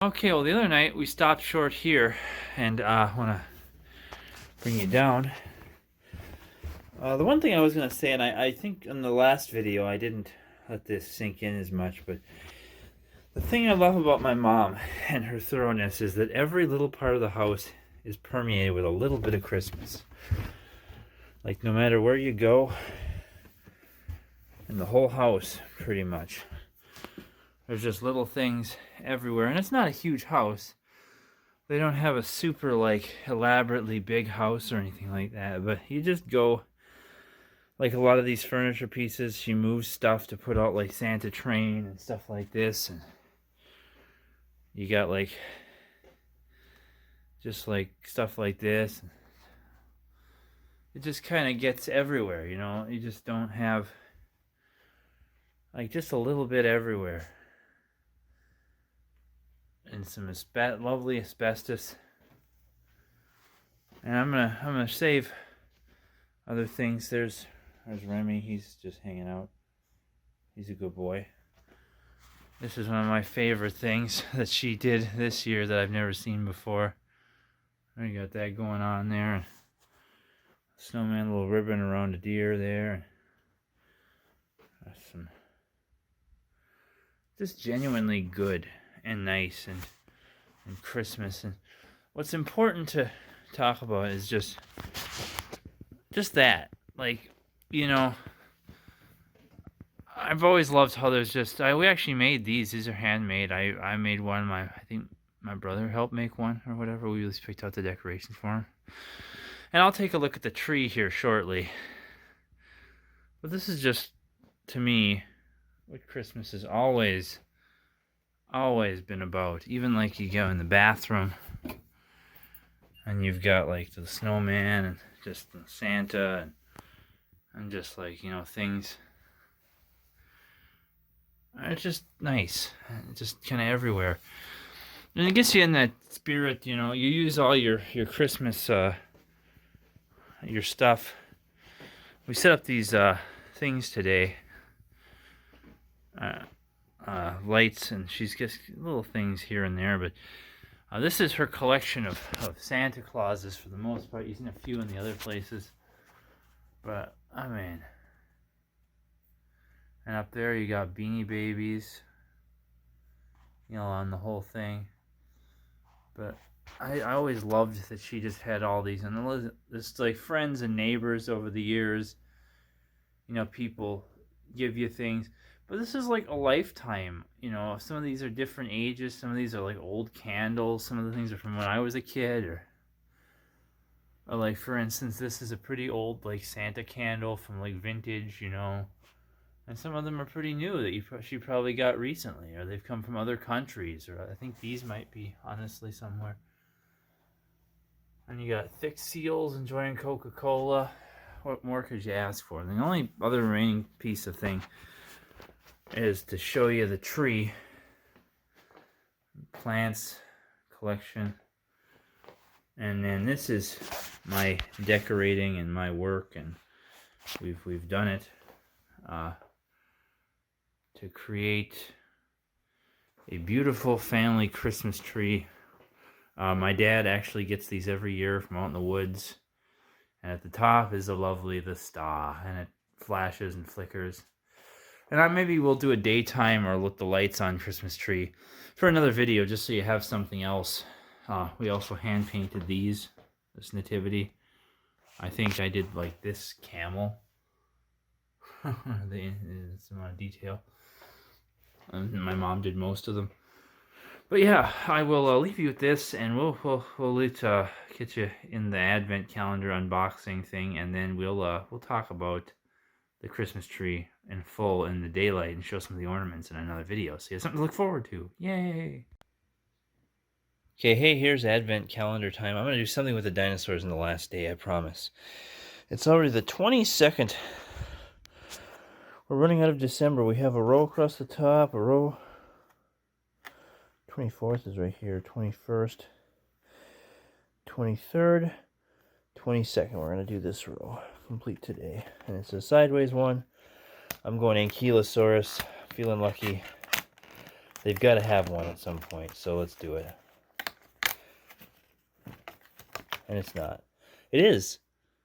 Okay, well, the other night we stopped short here, and I want to bring you down. The one thing I was going to say, and I think in the last video I didn't let this sink in as much, but the thing I love about my mom and her thoroughness is that every little part of the house is permeated with a little bit of Christmas. Like, no matter where you go, in the whole house, pretty much, there's just little things everywhere. And it's not a huge house. They don't have a super, like, elaborately big house or anything like that. But you just go, like a lot of these furniture pieces, she moves stuff to put out, like, Santa train and stuff like this. And you got, like, just, like, stuff like this. It just kind of gets everywhere, you know? You just don't have, like, just a little bit everywhere. And some lovely asbestos. And I'm gonna save other things. There's Remy. He's just hanging out. He's a good boy. This is one of my favorite things that she did this year that I've never seen before. You got that going on there. Snowman, little ribbon around a deer there. That's some just genuinely good and nice and Christmas. And what's important to talk about is just that, like, you know, I've always loved how there's just we actually made these are handmade. I made one. I think my brother helped make one or whatever. We just picked out the decorations for him, and I'll take a look at the tree here shortly. But this is just, to me, what Christmas has always been about. Even like you go in the bathroom and you've got like the snowman and just the Santa and just like, you know, things. It's just nice. It's just kind of everywhere. And it gets you in that spirit, you know. You use all your Christmas, your stuff. We set up these things today. Lights, and she's just little things here and there, but this is her collection of Santa Clauses for the most part. You've seen a few in the other places, but I mean, and up there you got Beanie Babies, you know, on the whole thing. But I always loved that she just had all these, and there's like friends and neighbors over the years, you know, people give you things. But this is like a lifetime, you know. Some of these are different ages. Some of these are like old candles. Some of the things are from when I was a kid, or like, for instance, this is a pretty old like Santa candle from like vintage, you know. And some of them are pretty new that she probably got recently, or they've come from other countries, or I think these might be honestly somewhere. And you got thick seals enjoying Coca-Cola. What more could you ask for? The only other remaining piece of thing is to show you the tree, plants collection, and then this is my decorating and my work, and we've done it to create a beautiful family Christmas tree. My dad actually gets these every year from out in the woods, and at the top is the star, and it flashes and flickers. And maybe we'll do a daytime or let the lights on Christmas tree for another video, just so you have something else. We also hand painted this nativity. I think I did like this camel. It's amount of detail. And my mom did most of them. But yeah, I will leave you with this, and we'll get you in the Advent calendar unboxing thing, and then we'll talk about the Christmas tree in full in the daylight and show some of the ornaments in another video. So you have something to look forward to. Yay! Okay, hey, here's Advent calendar time. I'm going to do something with the dinosaurs in the last day, I promise. It's already the 22nd. We're running out of December. We have a row across the top, a row. 24th is right here, 21st, 23rd, 22nd. We're going to do this row complete today. And it's a sideways one. I'm going Ankylosaurus. Feeling lucky. They've got to have one at some point, so let's do it. And it's not. It is.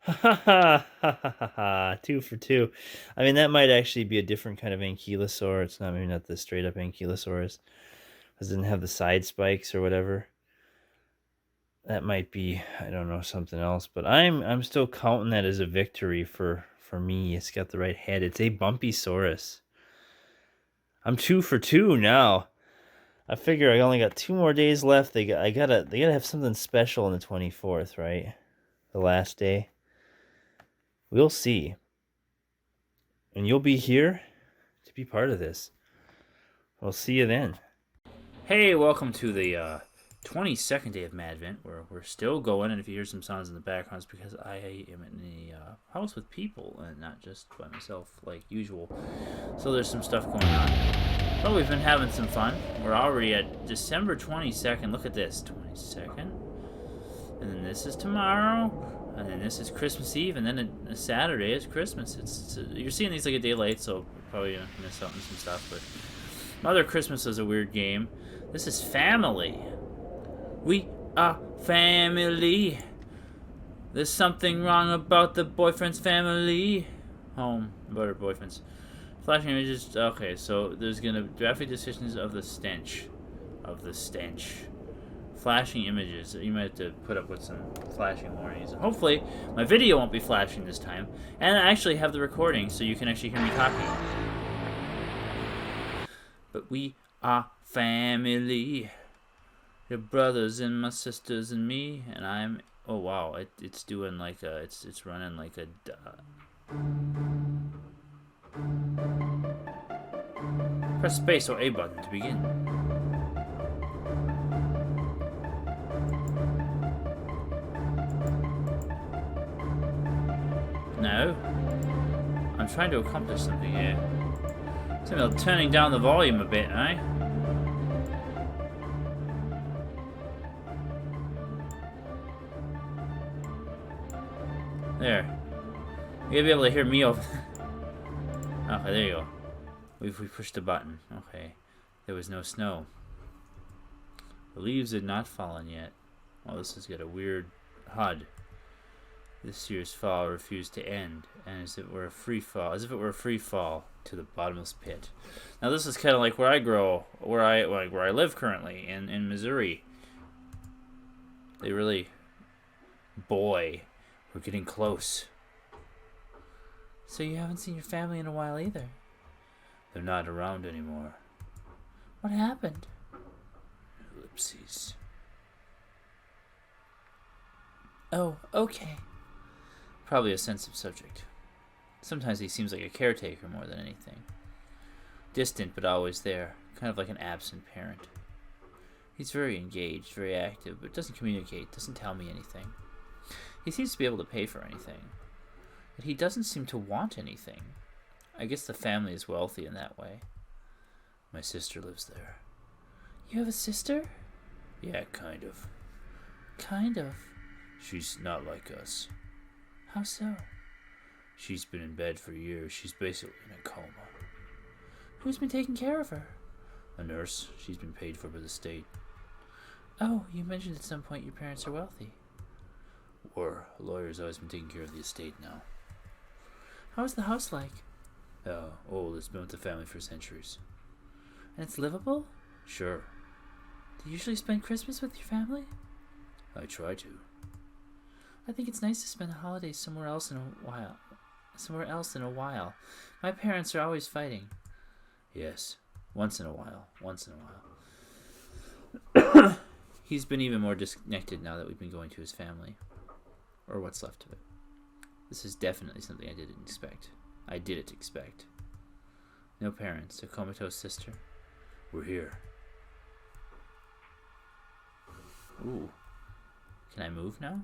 Ha ha ha ha ha ha. 2 for 2. I mean, that might actually be a different kind of ankylosaur. It's not maybe not the straight up ankylosaurus. It doesn't have the side spikes or whatever. That might be, I don't know, something else. But I'm still counting that as a victory for me. It's got the right head. It's a Bumpysaurus. I'm 2 for 2 now. I figure I only got 2 more days left. They gotta have something special on the 24th, right? The last day. We'll see. And you'll be here to be part of this. We'll see you then. Hey, welcome to the 22nd day of Madvent, where we're still going, and if you hear some sounds in the background, it's because I am in a house with people, and not just by myself like usual. So there's some stuff going on. But we've been having some fun. We're already at December 22nd. Look at this, 22nd. And then this is tomorrow. And then this is Christmas Eve. And then a Saturday is Christmas. It's you're seeing these like a day late, so probably gonna miss out on some stuff. But Mother Christmas is a weird game. This is family. We are family. There's something wrong about the boyfriend's family. Home about her boyfriend's. Flashing images. Okay, so there's gonna graphic descriptions of the stench. Flashing images. You might have to put up with some flashing warnings. And hopefully, my video won't be flashing this time. And I actually have the recording, so you can actually hear me talking. But we are family. Your brothers and my sisters and me. And I'm. Oh wow! It's doing like a. It's running like a. Press space or A button to begin. No. I'm trying to accomplish something here. Something about turning down the volume a bit, eh? There. You'll be able to hear me over. Okay, there you go. We pushed the button. Okay. There was no snow. The leaves had not fallen yet. Well, this has got a weird HUD. This year's fall refused to end, and as if it were a free fall to the bottomless pit. Now this is kind of like where I live currently in Missouri. They really, boy, we're getting close. So you haven't seen your family in a while either. They're not around anymore. What happened? Ellipses. Oh, okay. Probably a sensitive subject. Sometimes he seems like a caretaker more than anything. Distant but always there, kind of like an absent parent. He's very engaged, very active, but doesn't communicate, doesn't tell me anything. He seems to be able to pay for anything, but he doesn't seem to want anything. I guess the family is wealthy in that way. My sister lives there. You have a sister? Yeah, kind of. Kind of? She's not like us. How so? She's been in bed for years. She's basically in a coma. Who's been taking care of her? A nurse. She's been paid for by the state. Oh, you mentioned at some point your parents are wealthy. A lawyer's always been taking care of the estate now. How's the house like? Old. It's been with the family for centuries. And it's livable? Sure. Do you usually spend Christmas with your family? I try to. I think it's nice to spend the holidays somewhere else in a while. My parents are always fighting. Yes. Once in a while. He's been even more disconnected now that we've been going to his family. Or what's left of it. This is definitely something I didn't expect. No parents, a comatose sister. We're here. Ooh. Can I move now?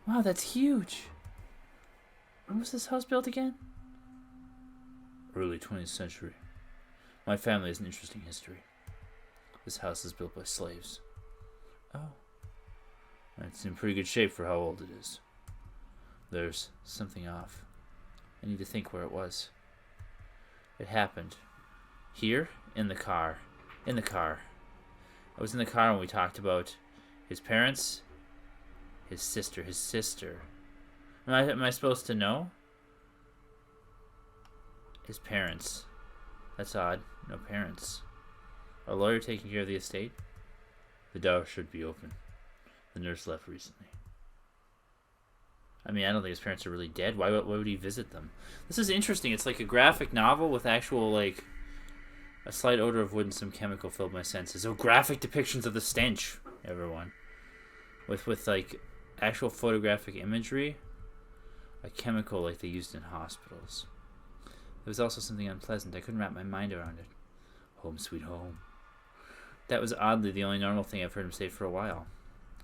Wow, that's huge. When was this house built again? Early 20th century. My family has an interesting history. This house is built by slaves. Oh. It's in pretty good shape for how old it is. There's something off. I need to think where it was. It happened here in the car. In the car. I was in the car when we talked about his parents, his sister. Am I supposed to know? His parents. That's odd. No parents. A lawyer taking care of the estate? The door should be open. The nurse left recently. I mean, I don't think his parents are really dead. Why would he visit them? This is interesting. It's like a graphic novel with actual, like, a slight odor of wood and some chemical filled my senses. Oh, graphic depictions of the stench, everyone. With like, actual photographic imagery. A chemical like they used in hospitals. There was also something unpleasant. I couldn't wrap my mind around it. Home sweet home. That was oddly the only normal thing I've heard him say for a while.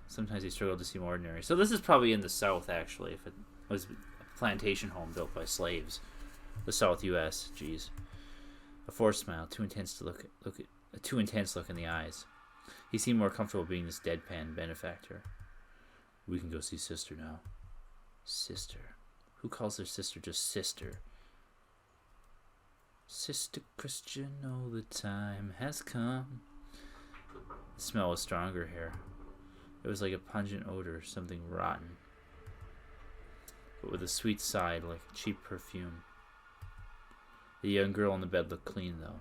Sometimes he struggled to seem ordinary. So this is probably in the South, actually, if it was a plantation home built by slaves. The South U.S. Jeez. A forced smile, too intense look in the eyes. He seemed more comfortable being this deadpan benefactor. We can go see Sister now. Sister. Who calls their sister just Sister? Sister Christian, oh, the time has come. The smell was stronger here. It was like a pungent odor, something rotten, but with a sweet side, like cheap perfume. The young girl on the bed looked clean, though.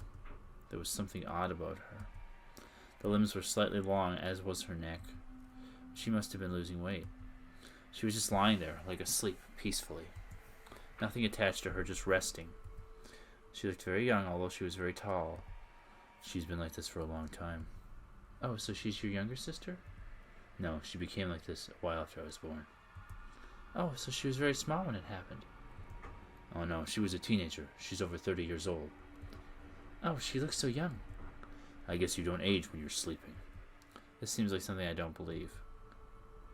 There was something odd about her. The limbs were slightly long, as was her neck. She must have been losing weight. She was just lying there, like asleep, peacefully. Nothing attached to her, just resting. She looked very young, although she was very tall. She's been like this for a long time. Oh, so she's your younger sister? No, she became like this a while after I was born. Oh, so she was very small when it happened. Oh no, she was a teenager. She's over 30 years old. Oh, she looks so young. I guess you don't age when you're sleeping. This seems like something I don't believe.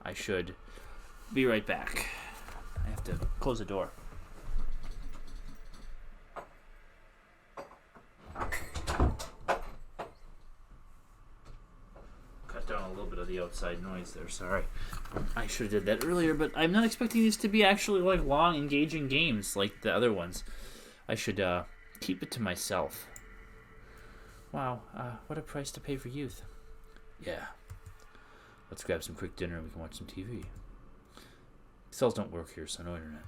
I should be right back. I have to close the door. Cut down a little bit of the outside noise there, sorry. I should have did that earlier, but I'm not expecting these to be actually like long, engaging games like the other ones. I should keep it to myself. Wow, what a price to pay for youth. Yeah. Let's grab some quick dinner and we can watch some TV. Cells don't work here, so no internet.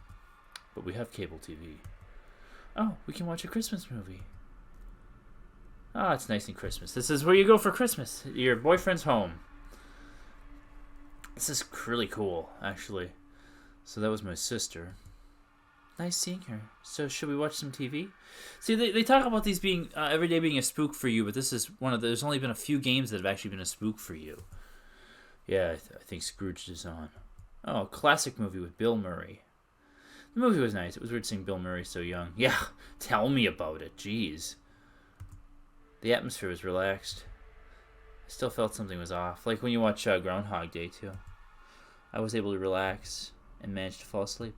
But we have cable TV. Oh, we can watch a Christmas movie. Oh, it's nice and Christmas. This is where you go for Christmas. Your boyfriend's home. This is really cool, actually. So that was my sister. Nice seeing her. So should we watch some TV? See, they talk about these being every day being a spook for you, but this is one of the, there's only been a few games that have actually been a spook for you. Yeah, I think Scrooge is on. Oh, a classic movie with Bill Murray. The movie was nice. It was weird seeing Bill Murray so young. Yeah, tell me about it. Jeez. The atmosphere was relaxed. I still felt something was off. Like when you watch Groundhog Day, too. I was able to relax and managed to fall asleep.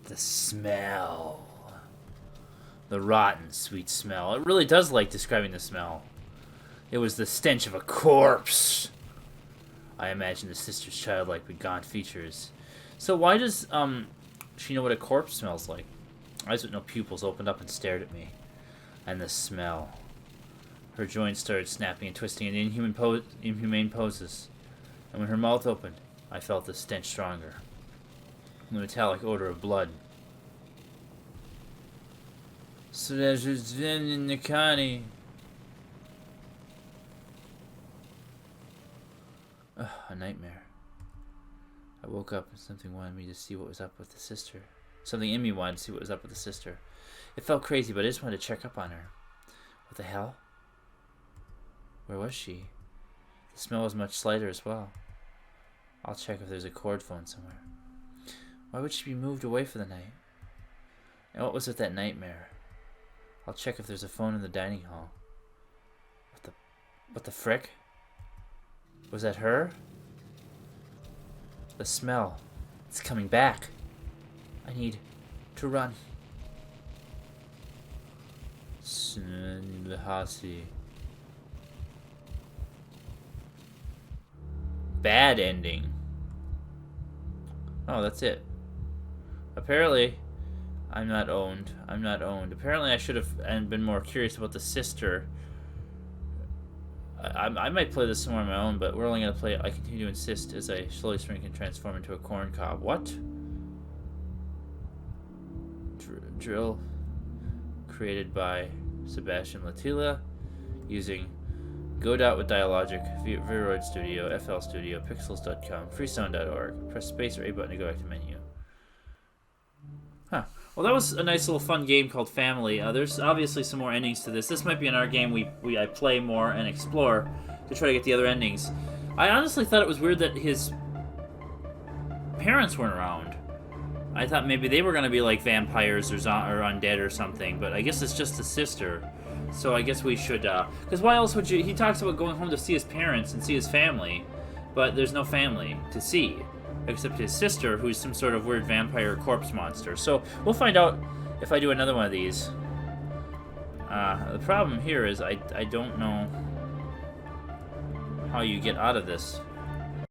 The smell. The rotten, sweet smell. It really does like describing the smell. It was the stench of a corpse. I imagine the sister's childlike but gaunt features. So why does she know what a corpse smells like? Eyes with no pupils opened up and stared at me. And the smell. Her joints started snapping and twisting in inhumane poses. And when her mouth opened, I felt the stench stronger. The metallic odor of blood. A nightmare. I woke up and something wanted me to see what was up with the sister. Something in me wanted to see what was up with the sister. It felt crazy, but I just wanted to check up on her. What the hell? Where was she? The smell was much slighter as well. I'll check if there's a cord phone somewhere. Why would she be moved away for the night? And what was with that nightmare? I'll check if there's a phone in the dining hall. What the frick? Was that her? The smell. It's coming back. I need to run. Bad ending. Oh, that's it. Apparently, I'm not owned. I'm not owned. Apparently, I should have been more curious about the sister. I might play this somewhere on my own, but we're only going to play it. I continue to insist as I slowly shrink and transform into a corn cob. What? Drill created by Sebastian Latila using Godot with Dialogic, Viroid Studio, FL Studio, Pixels.com, Freesound.org. Press space or A button to go back to menu. Huh. Well, that was a nice little fun game called Family. There's obviously some more endings to this. This might be in our game I play more and explore to try to get the other endings. I honestly thought it was weird that his parents weren't around. I thought maybe they were going to be like vampires or undead or something, but I guess it's just the sister. So I guess we should, because why else would you, he talks about going home to see his parents and see his family, but there's no family to see, except his sister, who's some sort of weird vampire corpse monster. So we'll find out if I do another one of these. The problem here is I don't know how you get out of this.